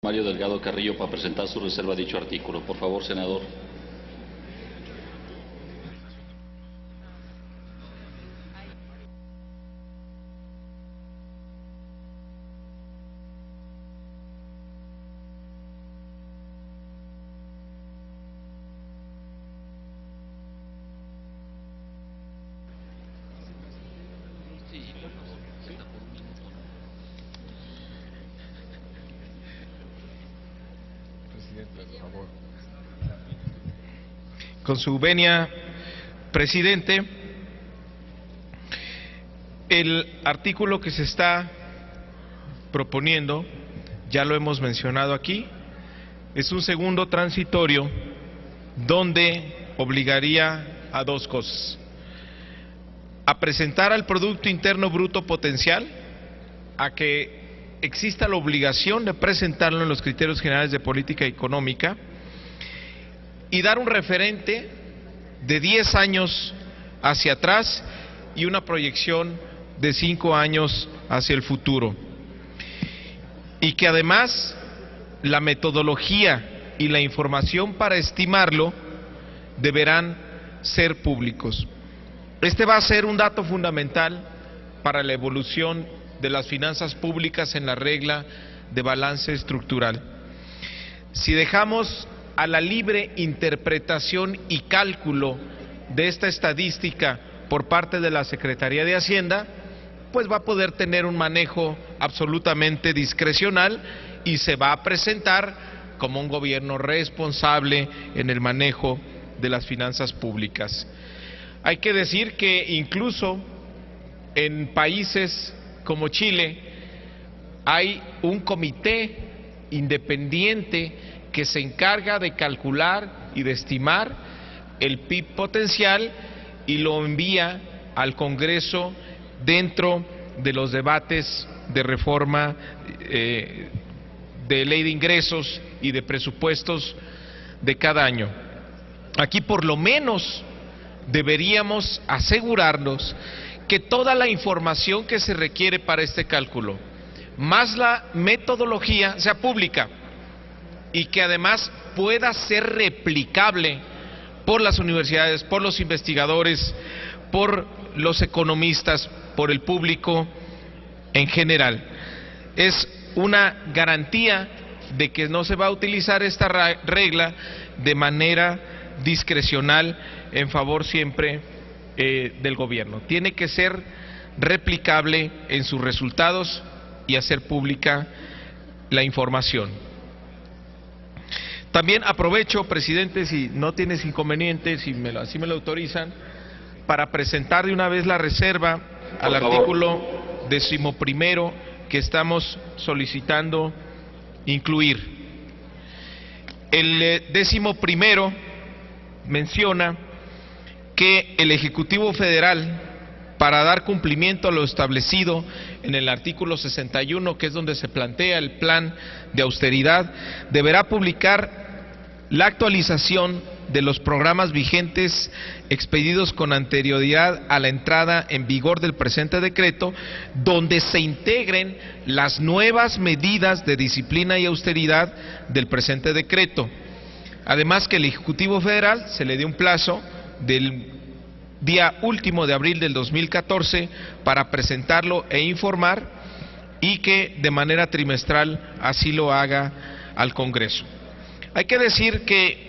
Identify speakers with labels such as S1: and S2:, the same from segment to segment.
S1: Mario Delgado Carrillo para presentar su reserva a dicho artículo. Por favor, senador.
S2: Con su venia, presidente, el artículo que se está proponiendo, ya lo hemos mencionado aquí, es un segundo transitorio donde obligaría a dos cosas: a presentar al Producto Interno Bruto potencial, a que exista la obligación de presentarlo en los criterios generales de política económica, y dar un referente de 10 años hacia atrás y una proyección de 5 años hacia el futuro. Y que además la metodología y la información para estimarlo deberán ser públicos. Este va a ser un dato fundamental para la evolución de las finanzas públicas en la regla de balance estructural. Si dejamos a la libre interpretación y cálculo de esta estadística por parte de la Secretaría de Hacienda, pues va a poder tener un manejo absolutamente discrecional y se va a presentar como un gobierno responsable en el manejo de las finanzas públicas. Hay que decir que incluso en países como Chile hay un comité independiente que se encarga de calcular y de estimar el PIB potencial y lo envía al Congreso dentro de los debates de reforma de ley de ingresos y de presupuestos de cada año. Aquí por lo menos deberíamos asegurarnos que toda la información que se requiere para este cálculo, más la metodología, sea pública y que además pueda ser replicable por las universidades, por los investigadores, por los economistas, por el público en general. Es una garantía de que no se va a utilizar esta regla de manera discrecional en favor siempre del gobierno. Tiene que ser replicable en sus resultados y hacer pública la información. También aprovecho, presidente, si no tienes inconvenientes, si así me lo autorizan, para presentar de una vez la reserva al artículo 11º que estamos solicitando incluir. El 11º menciona que el Ejecutivo Federal, para dar cumplimiento a lo establecido en el artículo 61, que es donde se plantea el plan de austeridad, deberá publicar la actualización de los programas vigentes expedidos con anterioridad a la entrada en vigor del presente decreto, donde se integren las nuevas medidas de disciplina y austeridad del presente decreto. Además, que el Ejecutivo Federal se le dé un plazo del día último de abril del 2014 para presentarlo e informar, y que de manera trimestral así lo haga al Congreso. Hay que decir que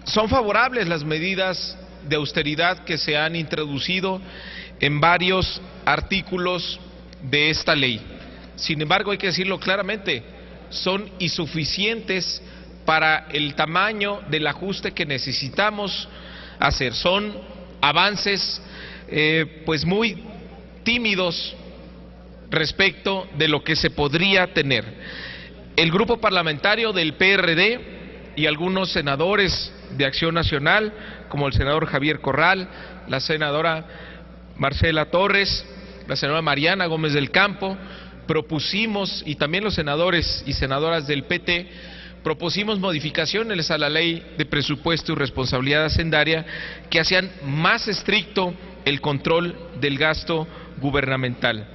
S2: son favorables las medidas de austeridad que se han introducido en varios artículos de esta ley. Sin embargo, hay que decirlo claramente, son insuficientes para el tamaño del ajuste que necesitamos hacer. Son avances pues muy tímidos respecto de lo que se podría tener. El grupo parlamentario del PRD y algunos senadores de Acción Nacional, como el senador Javier Corral, la senadora Marcela Torres, la senadora Mariana Gómez del Campo, propusimos, y también los senadores y senadoras del PT, propusimos modificaciones a la Ley de Presupuesto y Responsabilidad Hacendaria que hacían más estricto el control del gasto gubernamental.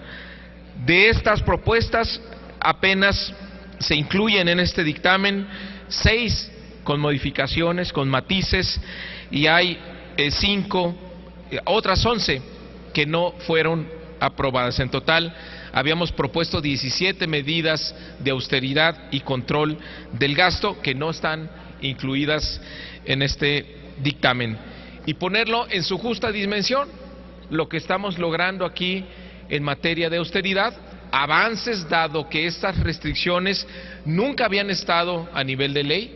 S2: De estas propuestas, apenas se incluyen en este dictamen 6 con modificaciones, con matices, y hay 5, otras 11 que no fueron aprobadas. En total, habíamos propuesto 17 medidas de austeridad y control del gasto que no están incluidas en este dictamen. Y ponerlo en su justa dimensión, lo que estamos logrando aquí en materia de austeridad, avances dado que estas restricciones nunca habían estado a nivel de ley,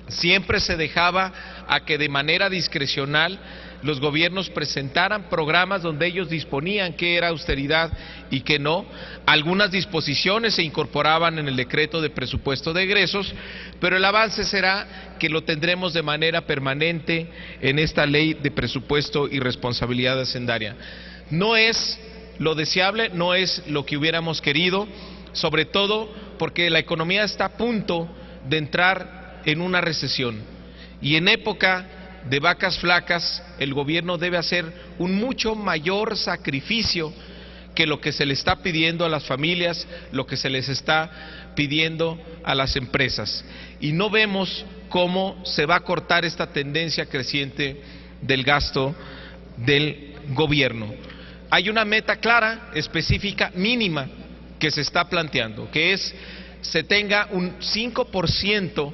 S2: siempre se dejaba a que de manera discrecional los gobiernos presentaran programas donde ellos disponían qué era austeridad y qué no. Algunas disposiciones se incorporaban en el decreto de presupuesto de egresos, pero el avance será que lo tendremos de manera permanente en esta ley de presupuesto y responsabilidad hacendaria. No es lo deseable, no es lo que hubiéramos querido, sobre todo porque la economía está a punto de entrar en una recesión, y en época de vacas flacas el gobierno debe hacer un mucho mayor sacrificio que lo que se le está pidiendo a las familias, lo que se les está pidiendo a las empresas, y no vemos cómo se va a cortar esta tendencia creciente del gasto del gobierno. Hay una meta clara, específica, mínima que se está planteando, que es se tenga un 5%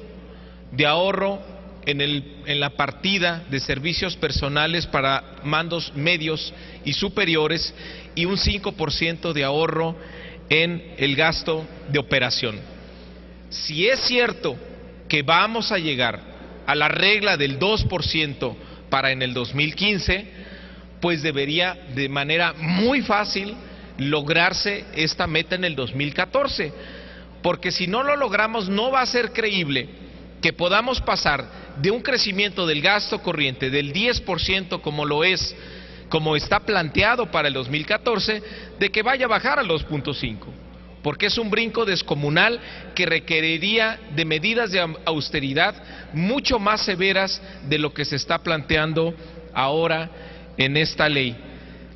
S2: de ahorro en la partida de servicios personales para mandos medios y superiores, y un 5% de ahorro en el gasto de operación. Si es cierto que vamos a llegar a la regla del 2% para en el 2015, pues debería de manera muy fácil lograrse esta meta en el 2014, porque si no lo logramos no va a ser creíble que podamos pasar de un crecimiento del gasto corriente del 10% como está planteado para el 2014, de que vaya a bajar al 2.5%, porque es un brinco descomunal que requeriría de medidas de austeridad mucho más severas de lo que se está planteando ahora en esta ley,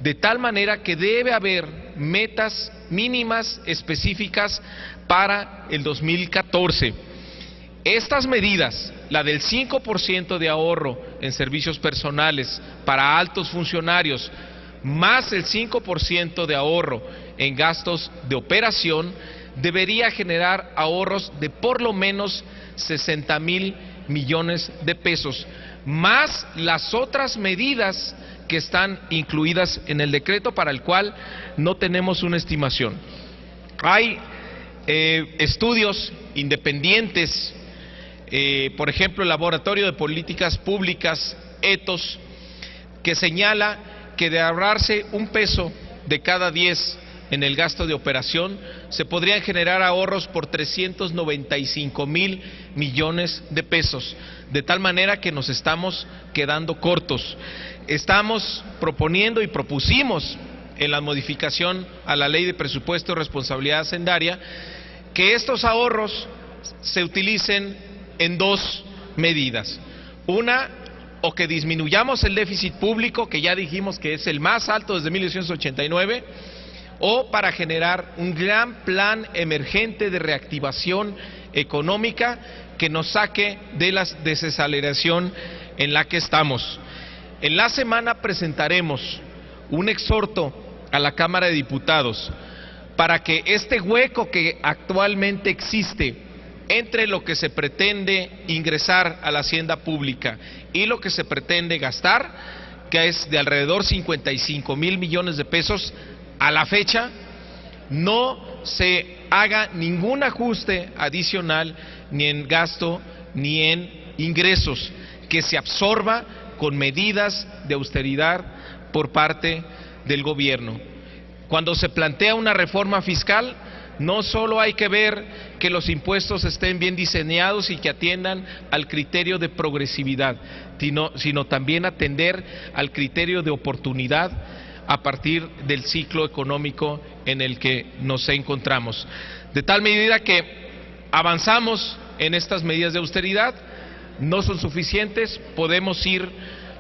S2: de tal manera que debe haber metas mínimas específicas para el 2014. Estas medidas, la del 5% de ahorro en servicios personales para altos funcionarios, más el 5% de ahorro en gastos de operación, debería generar ahorros de por lo menos 60,000 millones de pesos, más las otras medidas que están incluidas en el decreto, para el cual no tenemos una estimación. Hay estudios independientes, por ejemplo el Laboratorio de Políticas Públicas, ETOS, que señala que de ahorrarse un peso de cada 10 en el gasto de operación, se podrían generar ahorros por 395,000 millones de pesos, de tal manera que nos estamos quedando cortos. Estamos proponiendo y propusimos en la modificación a la Ley de Presupuesto y Responsabilidad Hacendaria que estos ahorros se utilicen en 2 medidas. Una, o que disminuyamos el déficit público, que ya dijimos que es el más alto desde 1989, o para generar un gran plan emergente de reactivación económica que nos saque de la desaceleración en la que estamos. En la semana presentaremos un exhorto a la Cámara de Diputados para que este hueco que actualmente existe entre lo que se pretende ingresar a la hacienda pública y lo que se pretende gastar, que es de alrededor 55,000 millones de pesos, a la fecha no se haga ningún ajuste adicional ni en gasto ni en ingresos, que se absorba con medidas de austeridad por parte del gobierno. Cuando se plantea una reforma fiscal, no solo hay que ver que los impuestos estén bien diseñados y que atiendan al criterio de progresividad, sino también atender al criterio de oportunidad a partir del ciclo económico en el que nos encontramos. De tal medida que avanzamos en estas medidas de austeridad, no son suficientes, podemos ir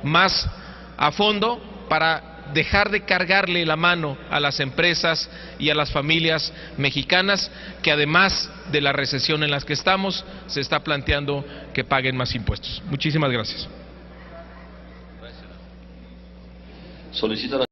S2: más a fondo para dejar de cargarle la mano a las empresas y a las familias mexicanas, que además de la recesión en la que estamos, se está planteando que paguen más impuestos. Muchísimas gracias.
S1: Solicito la